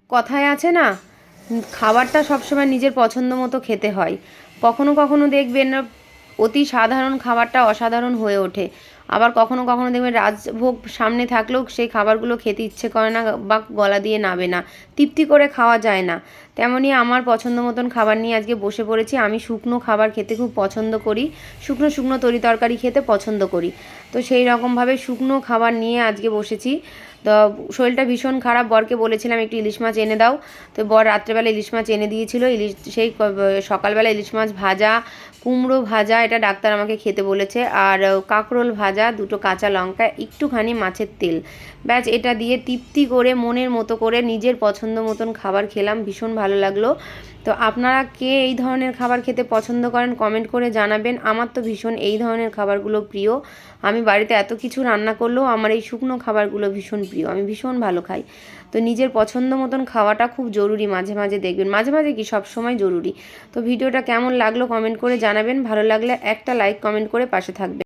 কথায় আছে না, খাবারটা সবসময় নিজের পছন্দ মতো খেতে হয়। কখনো কখনো দেখবেন অতি সাধারণ খাবারটা অসাধারণ হয়ে ওঠে। আবার কখনো কখনো দেখবেন রাজভোগ সামনে থাকলেও সেই খাবারগুলো খেতে ইচ্ছে করে না বা গলা দিয়ে নাবে না, তৃপ্তি করে খাওয়া যায় না। তেমনই আমার পছন্দ মতন খাবার নিয়ে আজকে বসে পড়েছি। আমি শুকনো খাবার খেতে খুব পছন্দ করি, শুকনো শুকনো তরিতরকারি খেতে পছন্দ করি। তো সেই রকমভাবে শুকনো খাবার নিয়ে আজকে বসেছি। তো শরীরটা ভীষণ খারাপ, বরকে বলেছিলাম একটু ইলিশ মাছ এনে দাও। তো বর রাত্রেবেলা ইলিশ মাছ এনে দিয়েছিল। সেই সকালবেলা ইলিশ মাছ ভাজা, কুমড়ো ভাজা, এটা ডাক্তার আমাকে খেতে বলেছে, আর কাঁকরোল ভাজা, দুটো কাঁচা লঙ্কা, একটুখানি মাছের তেল, ব্যাস এটা দিয়ে তৃপ্তি করে মনের মতো করে নিজের পছন্দ মতন খাবার খেলাম, ভীষণ ভালো লাগলো। তো আপনারা কে এই ধরনের খাবার খেতে পছন্দ করেন কমেন্ট করে জানাবেন। আমার তো ভীষণ এই ধরনের খাবারগুলো প্রিয়। আমি বাড়িতে এত কিছু রান্না করলেও আমার এই শুকনো খাবারগুলো ভীষণ প্রিয়, আমি ভীষণ ভালো খাই। তো নিজের পছন্দ মতন খাওয়াটা খুব জরুরি, মাঝে মাঝে দেখবেন, মাঝে মাঝে কি সব সময় জরুরি। তো ভিডিওটা কেমন লাগলো কমেন্ট করে জানাবেন, ভালো লাগলে একটা লাইক কমেন্ট করে পাশে থাকবেন।